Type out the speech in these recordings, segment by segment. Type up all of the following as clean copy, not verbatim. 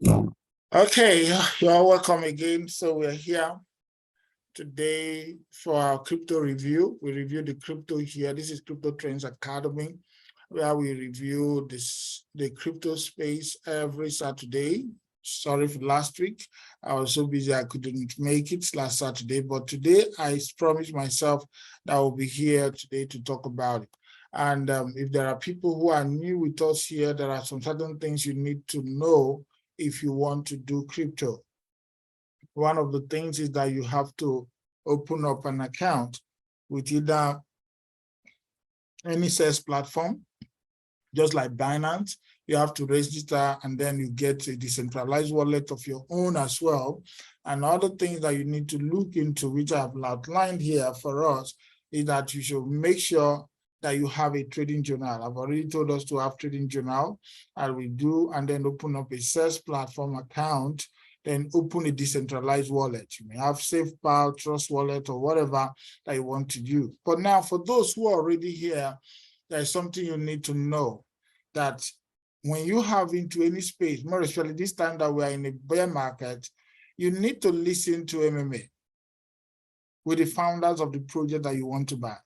Okay, you're welcome again. So we're here today for our crypto review. We review the crypto here. This is Crypto Trends Academy, where we review the crypto space every Saturday. Sorry for last week. I was so busy I couldn't make it last Saturday, but today I promised myself that I will be here today to talk about it. And if there are people who are new with us here, there are some certain things you need to know if you want to do crypto. One of the things is that you have to open up an account with either any SaaS platform, just like Binance. You have to register and then you get a decentralized wallet of your own as well. And other things that you need to look into, which I have outlined here for us, is that you should make sure that you have a trading journal. I've already told us to have trading journal, and we do, and then open up a SaaS platform account, then open a decentralized wallet. You may have SafePal, Trust Wallet, or whatever that you want to do. But now for those who are already here, there's something you need to know, that when you have into any space, more especially this time that we are in a bear market, you need to listen to MMA with the founders of the project that you want to buy.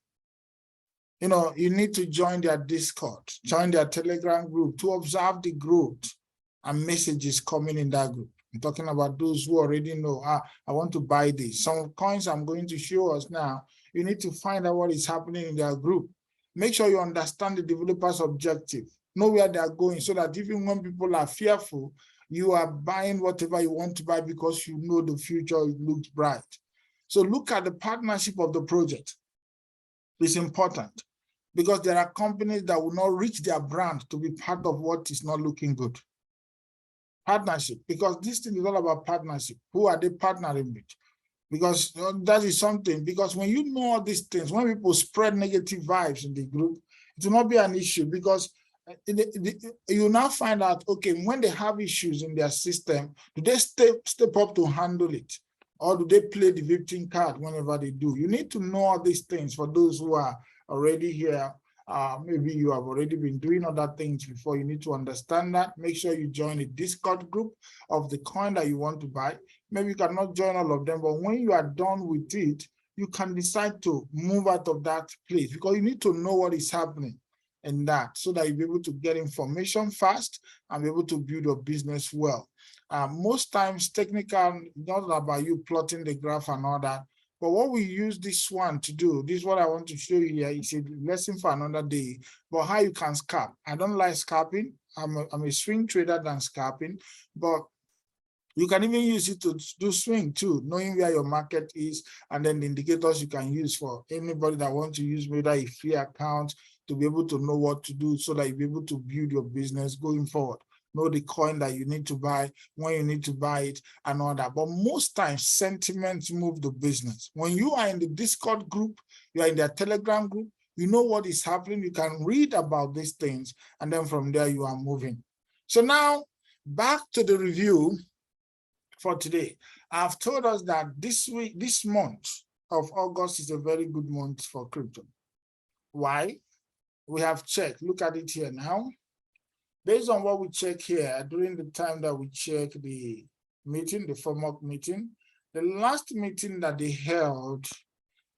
You know, you need to join their Discord, join their Telegram group to observe the growth and messages coming in that group. I'm talking about those who already know, I want to buy this. Some coins I'm going to show us now, you need to find out what is happening in their group. Make sure you understand the developer's objective, know where they are going, so that even when people are fearful, you are buying whatever you want to buy because you know the future looks bright. So look at the partnership of the project. It's important, because there are companies that will not reach their brand to be part of what is not looking good. Partnership, because this thing is all about partnership. Who are they partnering with? Because that is something, because when you know all these things, when people spread negative vibes in the group, it will not be an issue, because you now find out, okay, when they have issues in their system, do they step up to handle it? Or do they play the victim card whenever they do? You need to know all these things for those who are already here. Maybe you have already been doing other things before. You need to understand that. Make sure you join a Discord group of the coin that you want to buy. Maybe you cannot join all of them, but when you are done with it, you can decide to move out of that place, because you need to know what is happening in that, so that you'll be able to get information fast and be able to build your business well. Most times, technical, not about you plotting the graph and all that, but what we use this one to do, this is what I want to show you here. It's a lesson for another day, but how you can scalp. I don't like scalping. I'm a swing trader than scalping, but you can even use it to do swing too, knowing where your market is, and then the indicators you can use for anybody that wants to use maybe a free account to be able to know what to do, so that you'll be able to build your business going forward. Know the coin that you need to buy, when you need to buy it, and all that. But most times, sentiments move the business. When you are in the Discord group, you are in their Telegram group, you know what is happening, you can read about these things, and then from there you are moving. So now, back to the review for today. I've told us that this month of August is a very good month for crypto. Why? We have checked. Look at it here now. Based on what we check here, during the time that we check the meeting, the FOMOC meeting, the last meeting that they held,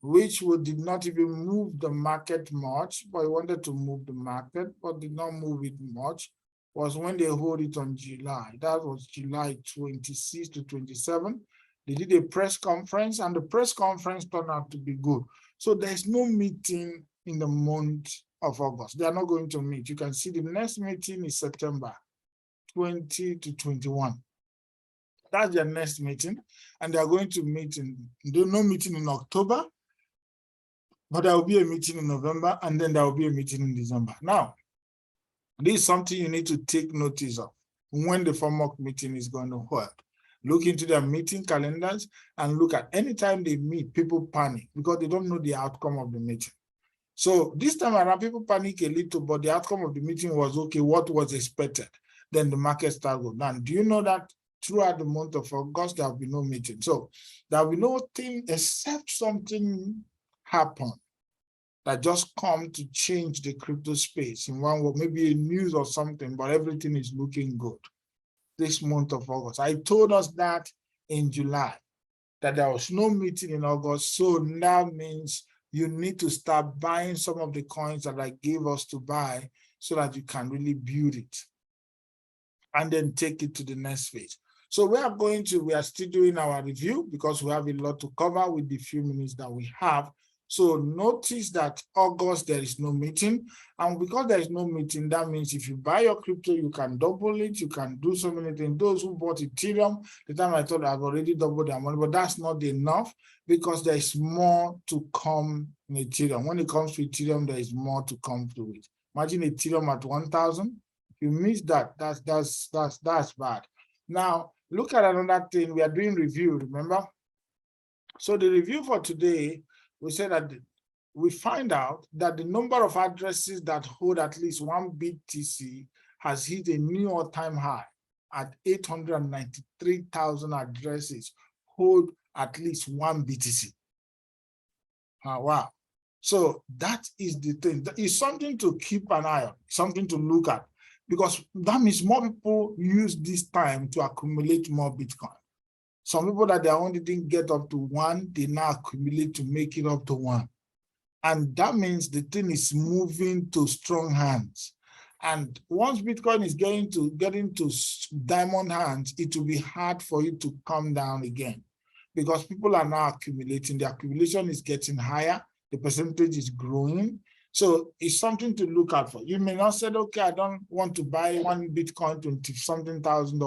which did not even move the market much, but wanted to move the market, but did not move it much, was when they hold it on July. That was July 26 to 27. They did a press conference, and the press conference turned out to be good. So there's no meeting in the month of August. They are not going to meet. You can see the next meeting is September 20 to 21. That's their next meeting. And they are going to meet no meeting in October, but there will be a meeting in November, and then there will be a meeting in December. Now, this is something you need to take notice of when the FOMOC meeting is going to hold. Look into their meeting calendars and look at anytime they meet, people panic because they don't know the outcome of the meeting. So this time around, people panic a little, but the outcome of the meeting was okay, what was expected. Then the market started going down. Do you know that throughout the month of August, there will be no meeting? So there will be no thing except something happen that just come to change the crypto space in one way, maybe a news or something, but everything is looking good. this month of August. I told us that in July, that there was no meeting in August. So that means you need to start buying some of the coins that I gave us to buy so that you can really build it and then take it to the next phase. So we are still doing our review because we have a lot to cover with the few minutes that we have. So notice that August, there is no meeting. And because there is no meeting, that means if you buy your crypto, you can double it. You can do so many things. Those who bought Ethereum, the time I thought I've already doubled their money, but that's not enough because there is more to come in Ethereum. When it comes to Ethereum, there is more to come to it. Imagine Ethereum at 1,000. If you miss that, that's bad. Now, look at another thing. We are doing review, remember? So the review for today, we said that we find out that the number of addresses that hold at least one BTC has hit a new all-time high at 893,000 addresses hold at least one BTC. Wow. So that is the thing. That is something to keep an eye on, something to look at, because that means more people use this time to accumulate more Bitcoin. Some people that they only didn't get up to one, they now accumulate to make it up to one. And that means the thing is moving to strong hands. And once Bitcoin is getting to diamond hands, it will be hard for it to come down again because people are now accumulating. The accumulation is getting higher. The percentage is growing. So it's something to look out for. You may not say, okay, I don't want to buy one Bitcoin, $20-something thousand,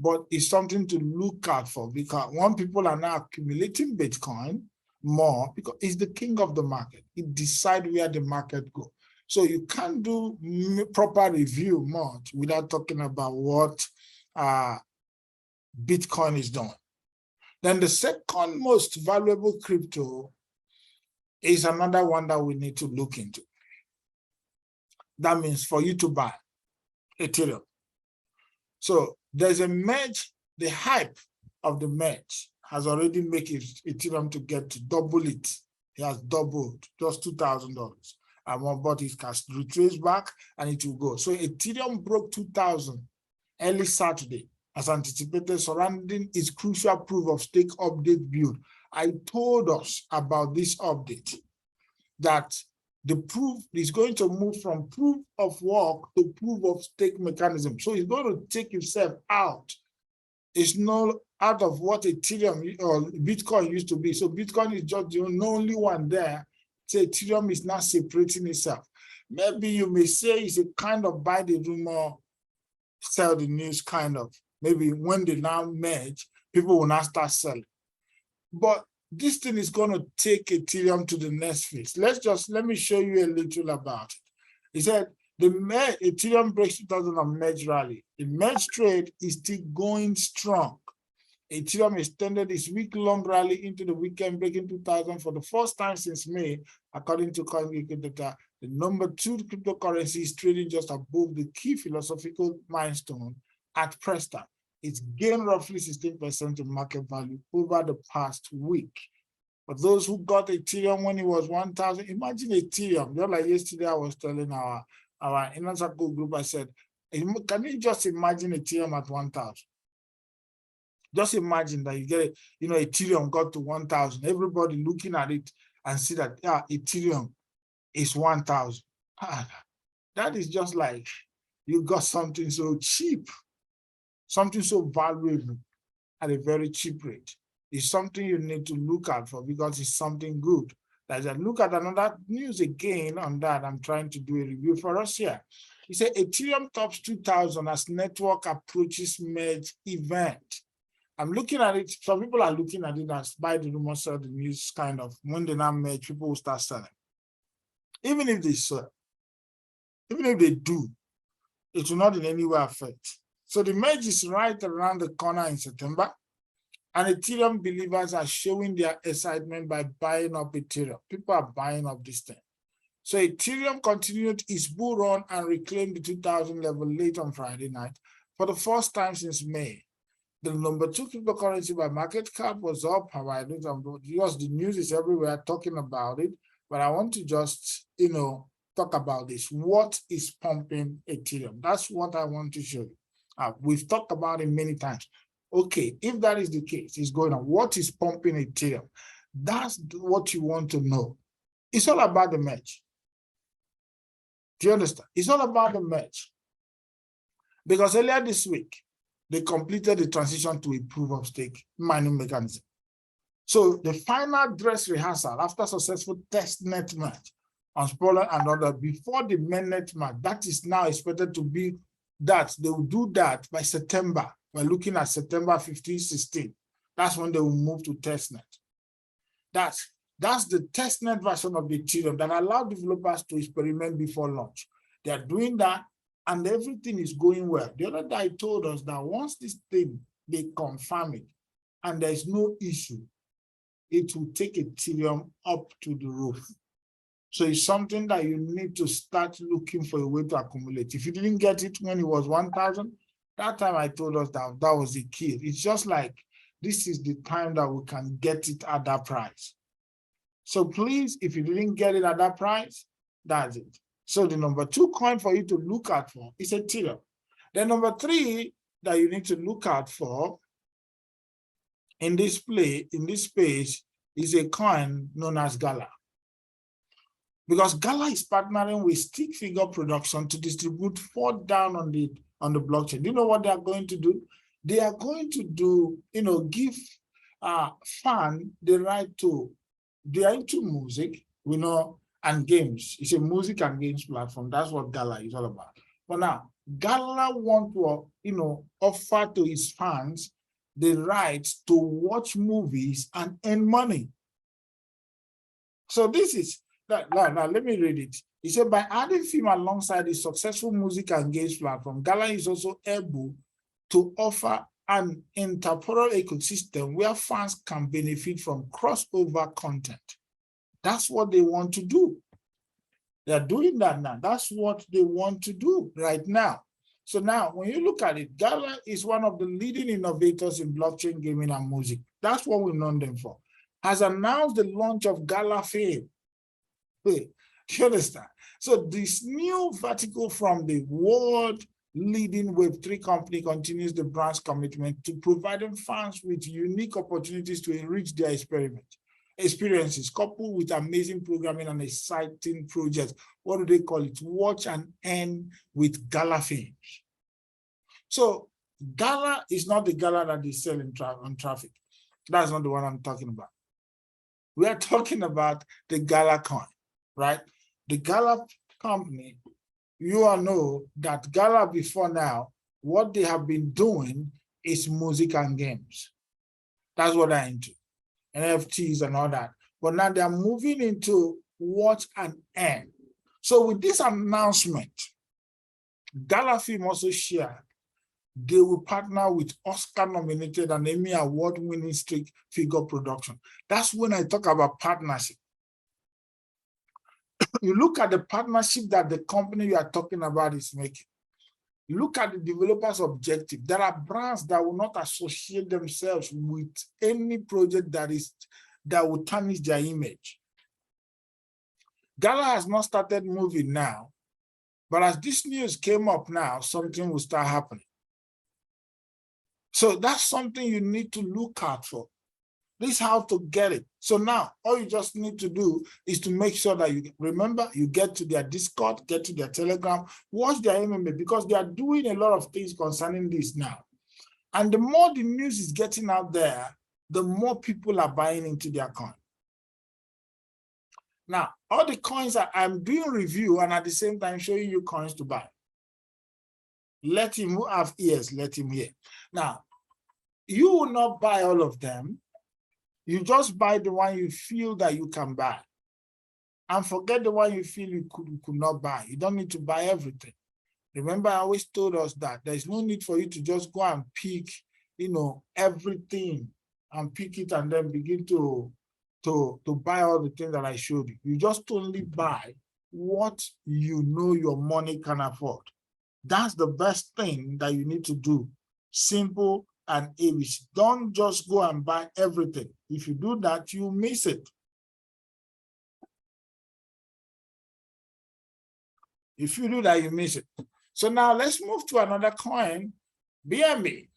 but it's something to look out for because when people are now accumulating Bitcoin more, because it's the king of the market. It decides where the market goes. So you can't do proper review much without talking about what Bitcoin is doing. Then the second most valuable crypto is another one that we need to look into. That means for you to buy Ethereum. So there's a merge, the hype of the merge has already made Ethereum to get to double it. It has doubled, just $2,000. And one bought it can retrace back and it will go. So Ethereum broke 2,000 early Saturday as anticipated, surrounding its crucial proof of stake update build. I told us about this update, that the proof is going to move from proof of work to proof of stake mechanism. So it's going to take itself out. It's not out of what Ethereum or Bitcoin used to be. So Bitcoin is just the only one there. So Ethereum is not separating itself. Maybe you may say it's a kind of buy the rumor, sell the news kind of. Maybe when they now merge, people will not start selling. But this thing is going to take Ethereum to the next phase. Let me show you a little about it. He said the Ethereum breaks 2000 on merge rally. The merge trade is still going strong. Ethereum extended its week-long rally into the weekend, breaking 2000 for the first time since May, according to CoinGecko data. The number 2 cryptocurrency is trading just above the key philosophical milestone at press time. It's gained roughly 16% in market value over the past week. For those who got Ethereum when it was 1,000, imagine Ethereum. Just like yesterday, I was telling our inner circle group, I said, can you just imagine Ethereum at 1,000? Just imagine that you get, Ethereum got to 1,000. Everybody looking at it and see that, Ethereum is 1,000. That is just like you got something so cheap, something so valuable at a very cheap rate. It's something you need to look out for because it's something good. As I look at another news again on that, I'm trying to do a review for us here. He said Ethereum tops 2,000 as network approaches merge event. I'm looking at it. Some people are looking at it as buy the rumor, sell the news kind of. When they now merge, people will start selling. Even if they sell, even if they do, it will not in any way affect. So the merge is right around the corner in September. And Ethereum believers are showing their excitement by buying up Ethereum. People are buying up this thing. So Ethereum continued its bull run and reclaimed the 2,000 level late on Friday night for the first time since May. The number 2 cryptocurrency by market cap was up. Because the news is everywhere talking about it. But I want to just, talk about this. What is pumping Ethereum? That's what I want to show you. We've talked about it many times. Okay, if that is the case, it's going on. What is pumping Ethereum? That's what you want to know. It's all about the merge. Do you understand? It's all about the merge. Because earlier this week, they completed the transition to a proof of stake mining mechanism. So the final dress rehearsal after successful testnet merge on Spoiler and other before the mainnet merge, that is now expected to be that they will do that by September. We're looking at September 15, 16. That's when they will move to testnet. That's the testnet version of the Ethereum that allows developers to experiment before launch. They are doing that and everything is going well. The other guy told us that once this thing, they confirm it and there is no issue, it will take Ethereum up to the roof. So it's something that you need to start looking for a way to accumulate. If you didn't get it when it was 1,000, that time I told us that that was the key. It's just like, this is the time that we can get it at that price. So please, if you didn't get it at that price, that's it. So the number 2 coin for you to look out for is Ethereum. Then number 3 that you need to look out for in this space is a coin known as Gala. Because Gala is partnering with Stick Figure Production to distribute 4 down on the blockchain. Do you know what they are going to do? They are going to do, give fans the right to, they are into music, and games. It's a music and games platform. That's what Gala is all about. But now, Gala want to, offer to his fans the right to watch movies and earn money. So this is, now let me read it. He said, by adding film alongside the successful music and games platform, Gala is also able to offer an intertemporal ecosystem where fans can benefit from crossover content. That's what they want to do. They're doing that now. That's what they want to do right now. So now, when you look at it, Gala is one of the leading innovators in blockchain gaming and music. That's what we know them for. Has announced the launch of Gala Fame. Hey, you understand? So this new vertical from the world leading Web3 company continues the brand's commitment to providing fans with unique opportunities to enrich their experiences, coupled with amazing programming and exciting projects. What do they call it? Watch and earn with Gala Fame. So Gala is not the Gala that they sell on traffic. That's not the one I'm talking about. We are talking about the Gala coin, right? The Gala company, you all know that Gala before now, what they have been doing is music and games. That's what they're into, NFTs and all that. But now they're moving into watch and earn. So with this announcement, Gala Film also shared they will partner with Oscar-nominated and Emmy Award-winning Stick Figure Production. That's when I talk about partnership. You look at the partnership that the company you are talking about is making. You look at the developer's objective. There are brands that will not associate themselves with any project that will tarnish their image. Gala has not started moving now, but as this news came up now, something will start happening. So that's something you need to look out for. This is how to get it. So now, all you just need to do is to make sure that you get to their Discord, get to their Telegram, watch their MMA, because they are doing a lot of things concerning this now. And the more the news is getting out there, the more people are buying into their coin. Now, all the coins I'm doing review and at the same time showing you coins to buy. Let him who have ears, let him hear. Now, you will not buy all of them. You just buy the one you feel that you can buy. And forget the one you feel you could not buy. You don't need to buy everything. Remember, I always told us that there's no need for you to just go and pick, everything and pick it and then begin to buy all the things that I showed you. You just only buy what you know your money can afford. That's the best thing that you need to do. Simple and ABC. Don't just go and buy everything. If you do that, you miss it. If you do that, you miss it. So now let's move to another coin BNB,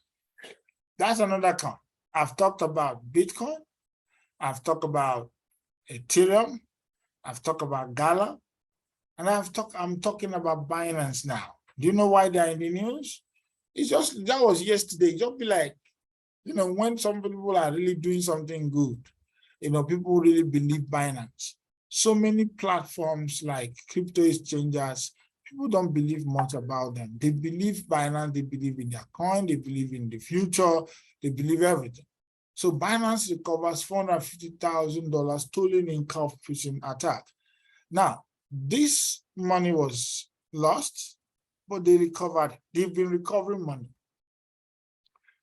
that's another coin. I've talked about Bitcoin. I've talked about Ethereum. I've talked about Gala. And I'm talking about Binance now. Do you know why they're in the news? It's just, that was yesterday. Just be like, when some people are really doing something good, people really believe Binance. So many platforms like crypto exchanges, people don't believe much about them. They believe Binance, they believe in their coin, they believe in the future, they believe everything. So Binance recovers $450,000 stolen in calf phishing attack. Now, this money was lost, but they recovered. They've been recovering money.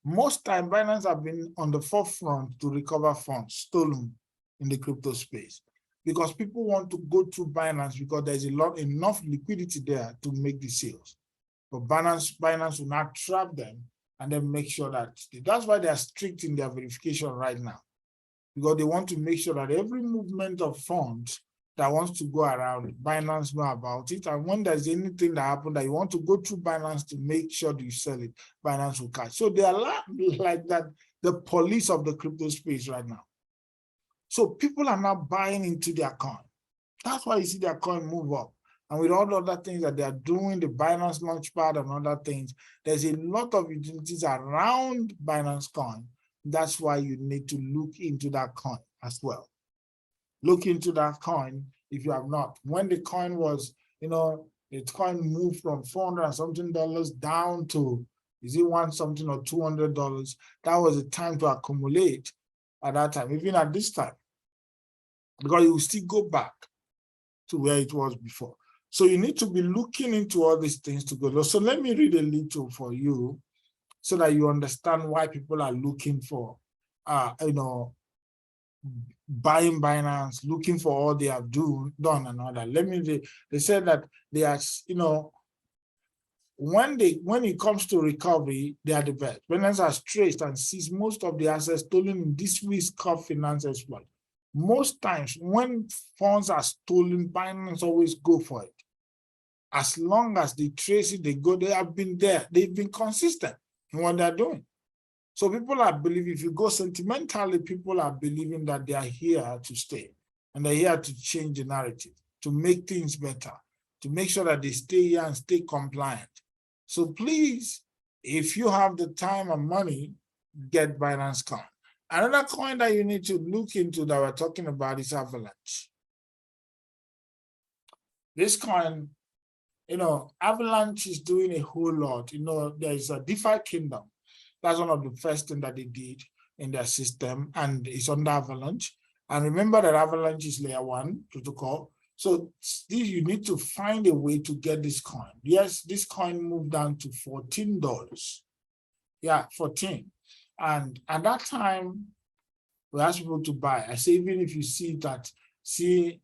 Most time, Binance have been on the forefront to recover funds stolen in the crypto space because people want to go through Binance because there's enough liquidity there to make the sales. But Binance will not trap them and then make sure that's why they are strict in their verification right now, because they want to make sure that every movement of funds that wants to go around, Binance know about it. And when there's anything that happened that you want to go through Binance to make sure that you sell it, Binance will catch. So they are like that, the police of the crypto space right now. So people are now buying into their coin. That's why you see their coin move up. And with all the other things that they are doing, the Binance Launchpad and other things, there's a lot of utilities around Binance coin. That's why you need to look into that coin as well. Look into that coin if you have not. When the coin was, the coin moved from $400 and something down to, is it one something or $200? That was the time to accumulate at that time, even at this time, because you will still go back to where it was before. So you need to be looking into all these things to go. So let me read a little for you so that you understand why people are looking for, buying Binance, looking for all they have done and all that. They said that they are, when it comes to recovery, they are the best. Binance has traced and seized most of the assets stolen in this week's COP finance exploit. Most times when funds are stolen, Binance always go for it. As long as they trace it, they go, they have been there. They've been consistent in what they're doing. So people are believing, if you go sentimentally, people are believing that they are here to stay and they're here to change the narrative, to make things better, to make sure that they stay here and stay compliant. So please, if you have the time and money, get Binance coin. Another coin that you need to look into that we're talking about is Avalanche. This coin, Avalanche is doing a whole lot. There's a DeFi Kingdom. That's one of the first things that they did in their system, and it's under Avalanche. And remember that Avalanche is layer 1 protocol. So you need to find a way to get this coin. Yes, this coin moved down to $14. Yeah, 14. And at that time, we asked people to buy. I say, even if you see it at $23,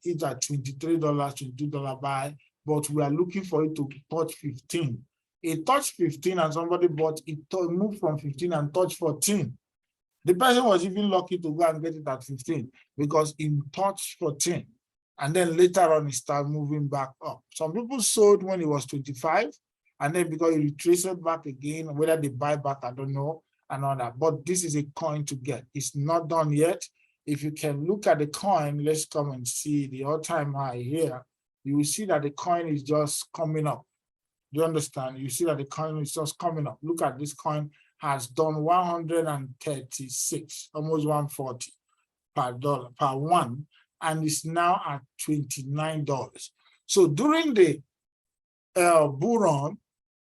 $22 buy, but we are looking for it to touch 15. It touched 15 and somebody bought it, moved from 15 and touched 14. The person was even lucky to go and get it at 15 because it touched 14. And then later on, it started moving back up. Some people sold when it was 25, and then because it retraced it back again, whether they buy back, I don't know, and all that. But this is a coin to get. It's not done yet. If you can look at the coin, let's come and see the all-time high here. You will see that the coin is just coming up. Do you understand? You see that the coin is just coming up. Look at this coin has done 136, almost 140 per one, and it's now at $29. So during the bull run,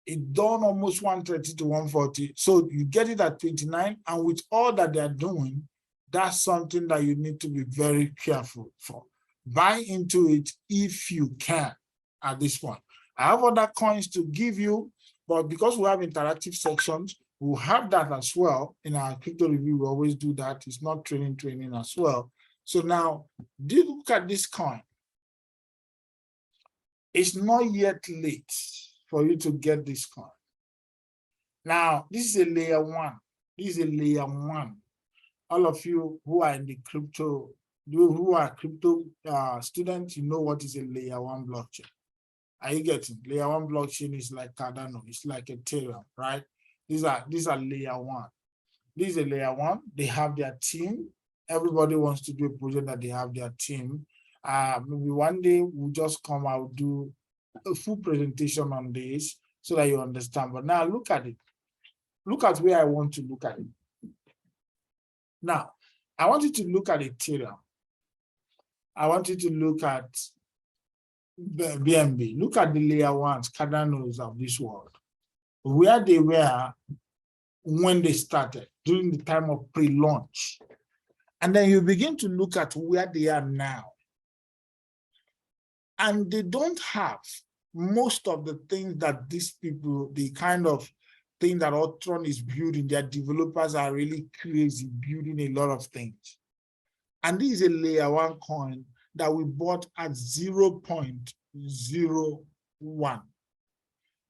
it done almost 130 to 140. So you get it at 29, and with all that they're doing, that's something that you need to be very careful for. Buy into it if you can at this point. I have other coins to give you, but because we have interactive sections, we'll have that as well in our crypto review. We always do that. It's not training as well. So now, do you look at this coin? It's not yet late for you to get this coin. Now, this is a layer 1. This is a layer 1. All of you who are in the crypto, who are crypto students, you know what is a layer 1 blockchain. Are you getting? Layer 1 blockchain is like Cardano, it's like Ethereum, right? These are layer one. This is a layer one. They have their team. Everybody wants to do a project that they have their team. Maybe one day we'll just come out, do a full presentation on this so that you understand. But now look at it. Look at where I want to look at it. Now, I want you to look at Ethereum. I want you to look at the BNB. Look at the layer ones, Cardano's of this world, where they were when they started, during the time of pre-launch. And then you begin to look at where they are now. And they don't have most of the things that these people, the kind of thing that Ultron is building, their developers are really crazy, building a lot of things. And this is a layer one coin that we bought at 0.01.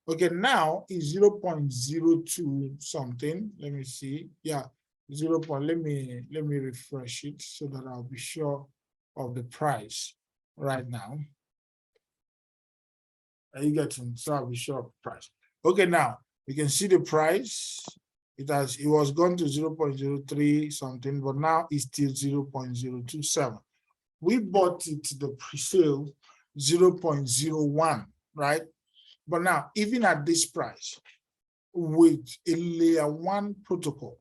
Okay, now is 0.02 something. Let me see. Yeah, 0. Let me refresh it so that I'll be sure of the price right now. Are you getting? So I'll be sure of the price. Okay, now you can see the price. It was gone to 0.03 something, but now it's still 0.027. We bought it the pre-sale 0.01, right? But now, even at this price, with a layer one protocol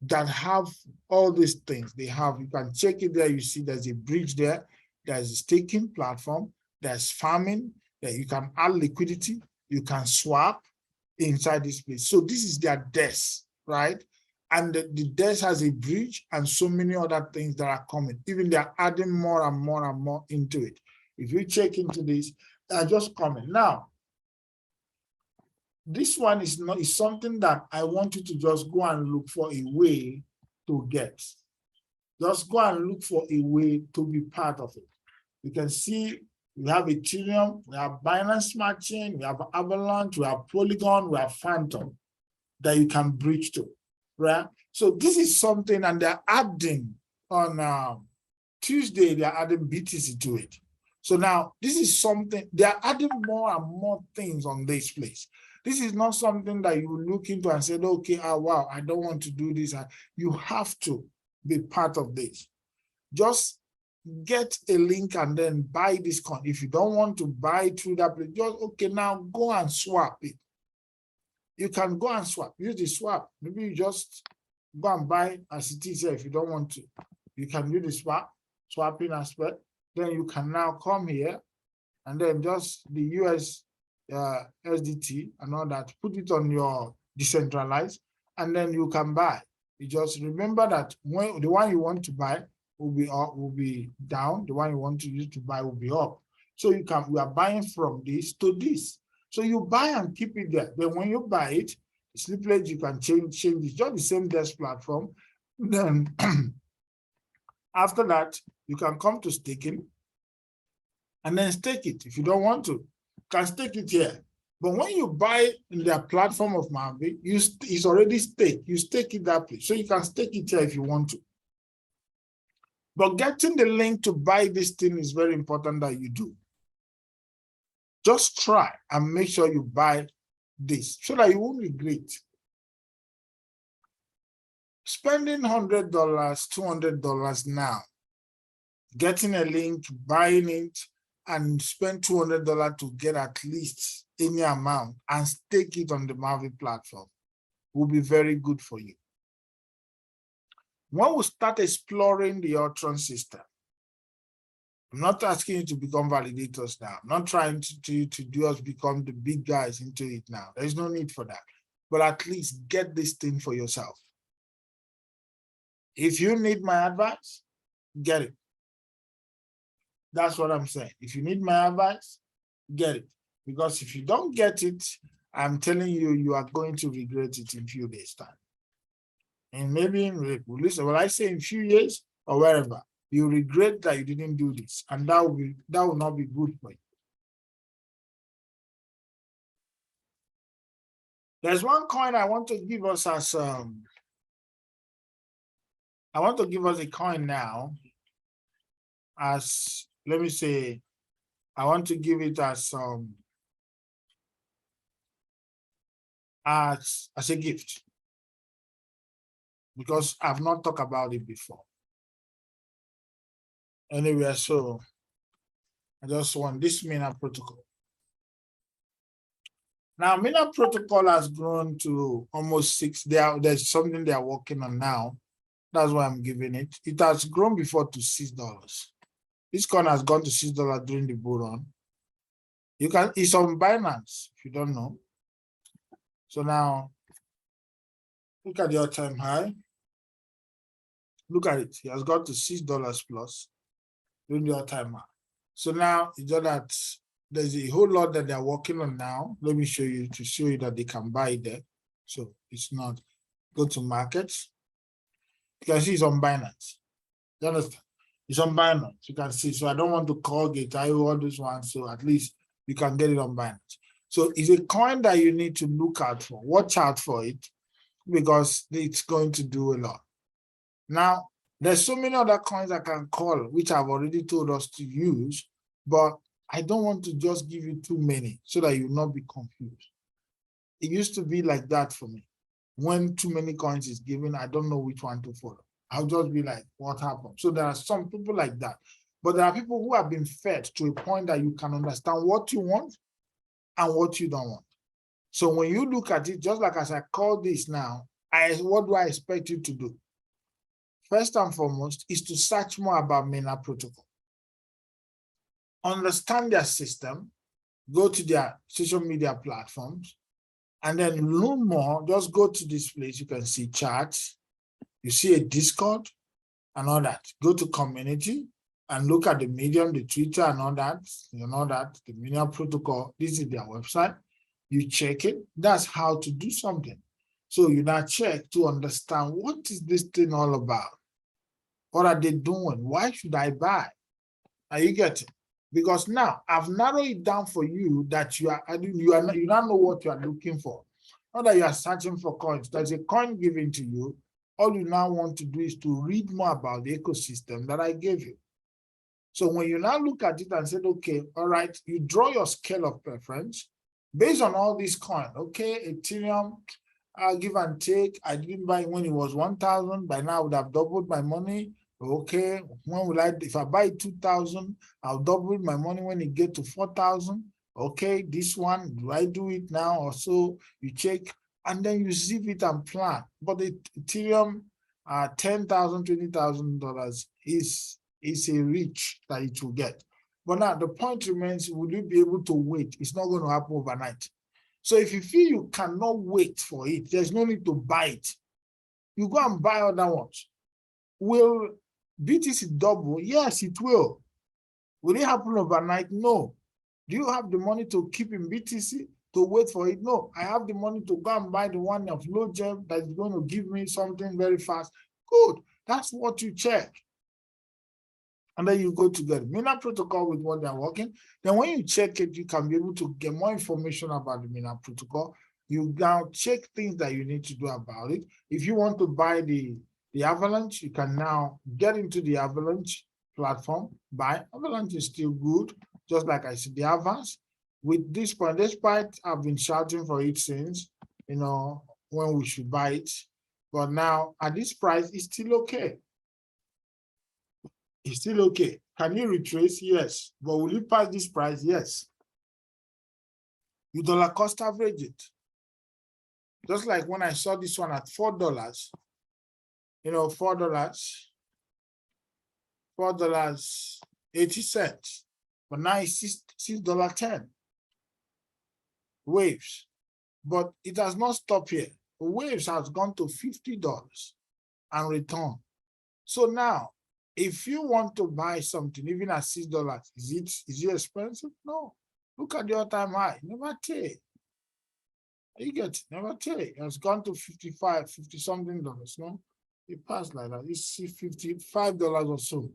that have all these things, they have, you can check it there, you see there's a bridge there, there's a staking platform, there's farming, that you can add liquidity, you can swap inside this place. So this is their desk, right? And the desk has a bridge and so many other things that are coming. Even they're adding more and more and more into it. If you check into this, they're just coming. Now, this one is something that I want you to just go and look for a way to get. Just go and look for a way to be part of it. You can see we have Ethereum, we have Binance Smart Chain, we have Avalanche, we have Polygon, we have Phantom that you can bridge to, right? So this is something, and they're adding on Tuesday, they're adding BTC to it. So now this is something, they're adding more and more things on this place. This is not something that you look into and say, okay, wow, I don't want to do this. You have to be part of this. Just get a link and then buy this coin. If you don't want to buy through that place, just, okay, now go and swap it. You can go and swap, use the swap. Maybe you just go and buy as it is here if you don't want to. You can do the swapping aspect. Then you can now come here and then just the US SDT and all that, put it on your decentralized, and then you can buy. You just remember that when the one you want to buy will be up, will be down. The one you want to use to buy will be up. So we are buying from this to this. So you buy and keep it there. Then when you buy it, slippage, you can change it, just the same desk platform. Then after that, you can come to staking and then stake it. If you don't want to, you can stake it here. But when you buy in their platform of Mavi, it's already staked. You stake it that place. So you can stake it here if you want to. But getting the link to buy this thing is very important that you do. Just try and make sure you buy this so that you won't regret. Spending $100, $200 now, getting a link, buying it, and spend $200 to get at least any amount and stake it on the Mavi platform will be very good for you. When we start exploring the Ultron system, I'm not asking you to become validators now. I'm not trying to do us become the big guys into it now. There's no need for that. But at least get this thing for yourself. If you need my advice, get it. That's what I'm saying. If you need my advice, get it. Because if you don't get it, I'm telling you, you are going to regret it in a few days' time. And maybe, listen, when I say in a few years or wherever, you regret that you didn't do this. And that will not be good for you. There's one coin I want to give us as, I want to give us a coin now as, let me say, I want to give it as as a gift, because I've not talked about it before. Anyway, so I just want this Mina protocol. Now, Mina protocol has grown to almost 6. There's something they are working on now. That's why I'm giving it. It has grown before to $6. This coin has gone to $6 during the bull run. It's on Binance, if you don't know. So now, look at the all-time high. Look at it. It has got to $6 plus during the all-time high. So now, it's just that there's a whole lot that they're working on now. Let me show you to show you that they can buy it there. So it's not go to markets. You can see it's on Binance. You understand? It's on Binance. You can see. So I don't want to call it. I want this one. So at least you can get it on Binance. So it's a coin that you need to look out for. Watch out for it, because it's going to do a lot. Now, there's so many other coins I can call, which I've already told us to use, but I don't want to just give you too many so that you'll not be confused. It used to be like that for me. When too many coins is given, I don't know which one to follow. I'll just be like, what happened? So there are some people like that. But there are people who have been fed to a point that you can understand what you want and what you don't want. So when you look at it, just like as I call this now, what do I expect you to do? First and foremost is to search more about Mina protocol. Understand their system, go to their social media platforms, and then learn more. Just go to this place. You can see charts. You see a Discord and all that. Go to community and look at the Medium, the Twitter and all that. You know that the Mina protocol, this is their website. You check it. That's how to do something. So you now check to understand, what is this thing all about? What are they doing? Why should I buy? Are you getting? Because now I've narrowed it down for you that you don't know what you are looking for. Not that you are searching for coins. There's a coin given to you. All you now want to do is to read more about the ecosystem that I gave you. So when you now look at it and say, okay, all right, you draw your scale of preference based on all these coins. Okay, Ethereum, give and take. I didn't buy when it was 1,000. By now I would have doubled my money. Okay, when will if I buy 2,000, I'll double my money when it get to 4,000. Okay, this one, do I do it now or so? You check, and then you zip it and plan. But the Ethereum, $10,000, $20,000 is a reach that it will get. But now the point remains, will you be able to wait? It's not going to happen overnight. So if you feel you cannot wait for it, there's no need to buy it. You go and buy other ones. Will BTC double? Yes, it will. Will it happen overnight? No. Do you have the money to keep in BTC to wait for it? No. I have the money to go and buy the one of low gem that is going to give me something very fast. Good. That's what you check. And then you go together. Mina protocol with what they're working. Then when you check it, you can be able to get more information about the Mina protocol. You now check things that you need to do about it. If you want to buy the Avalanche, you can now get into the Avalanche platform. Buy. Avalanche is still good, just like I said, the Avance. With this point, despite I've been shouting for it since, when we should buy it. But now at this price, it's still okay. It's still okay. Can you retrace? Yes. But will you pass this price? Yes. You dollar cost average it. Just like when I saw this one at $4, $4.80. But now it's $6.10. Waves. But it has not stopped here. Waves has gone to $50 and return. So now, if you want to buy something, even at $6, is it expensive? No. Look at the all-time high. Never tell. You get it. Never tell. It has gone to 50 something dollars. No, it passed like that. You see $55 or so.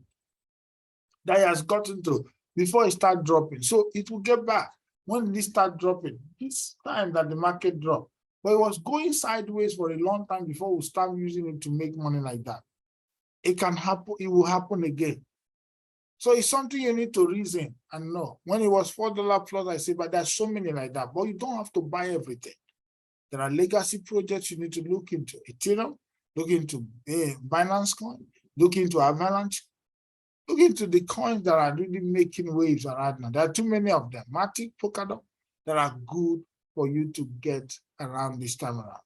That has gotten to before it start dropping. So it will get back. When did it start dropping? This time that the market dropped. But it was going sideways for a long time before we start using it to make money like that. It can happen, it will happen again. So it's something you need to reason and know. When it was $4 plus, I say, but there's so many like that. But you don't have to buy everything. There are legacy projects you need to look into. Ethereum, look into Binance Coin, look into Avalanche, look into the coins that are really making waves right now. There are too many of them. Matic, Polkadot, that are good for you to get around this time around.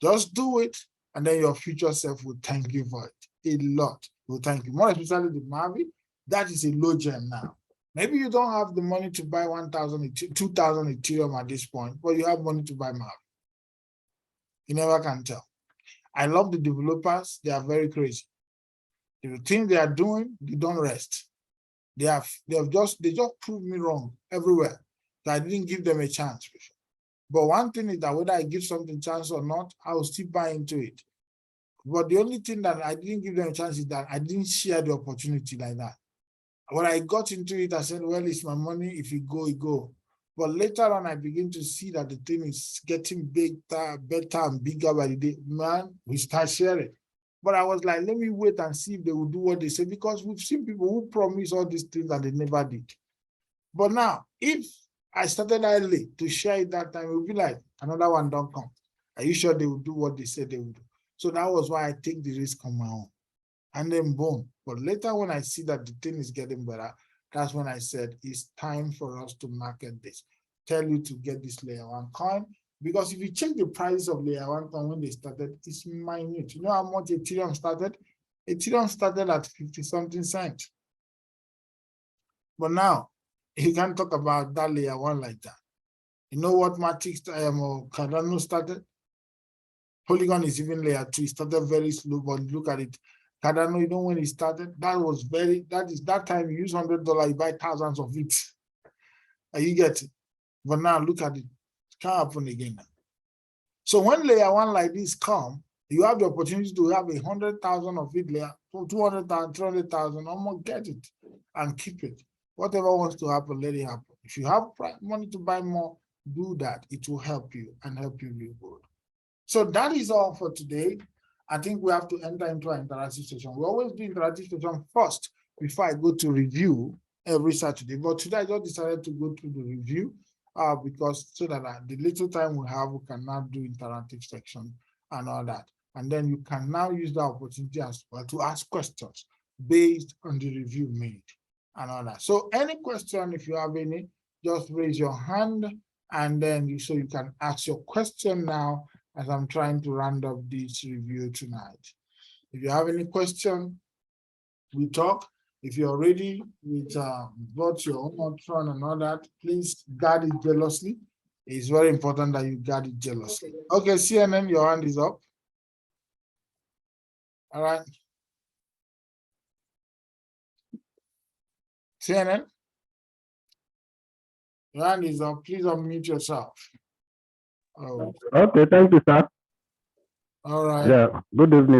Just do it, and then your future self will thank you for it. A lot will thank you. More especially the Mavi, that is a low gem now. Maybe you don't have the money to buy 1,000, 2,000 Ethereum at this point, but you have money to buy Mavi. You never can tell. I love the developers. They are very crazy. The thing they are doing, they don't rest. They just proved me wrong everywhere. That I didn't give them a chance before. But one thing is that whether I give something a chance or not, I will still buy into it. But the only thing that I didn't give them a chance is that I didn't share the opportunity like that. When I got into it, I said, well, it's my money. If you go, you go. But later on, I begin to see that the thing is getting better and bigger by the day. Man, we start sharing. But I was like, let me wait and see if they will do what they say, because we've seen people who promise all these things and they never did. But now, if I started early to share it that time, it would be like, another one don't come. Are you sure they will do what they said they would do? So that was why I take the risk on my own. And then boom. But later when I see that the thing is getting better, that's when I said, it's time for us to market this. Tell you to get this layer one coin. Because if you check the price of layer one coin when they started, it's minute. You know how much Ethereum started? Ethereum started at 50-something cents. But now, you can't talk about that layer one like that. You know what Matic or Cardano started? Polygon is even layer 2. It started very slow, but look at it. Cardano, you know when it started? That time you use $100, you buy thousands of it. And you get it. But now look at it. It can't happen again now. So when layer one like this come, you have the opportunity to have 100,000 of it layer, 200,000, 300,000, almost get it and keep it. Whatever wants to happen, let it happen. If you have money to buy more, do that. It will help you and help you real good. So that is all for today. I think we have to enter into an interactive session. We always do interactive session first before I go to review every Saturday. But today I just decided to go through the review because so that the little time we have, we can now do interactive section and all that. And then you can now use the opportunity as well to ask questions based on the review made and all that. So any question, if you have any, just raise your hand and then you can ask your question now as I'm trying to round up this review tonight. If you have any question, we talk. If you're ready with got your own option and all that, please guard it jealously. It's very important that you guard it jealously. Okay, CNN, your hand is up. All right. CNN, your hand is up. Please unmute yourself. Oh. Okay, thank you, sir. All right. Yeah, good evening.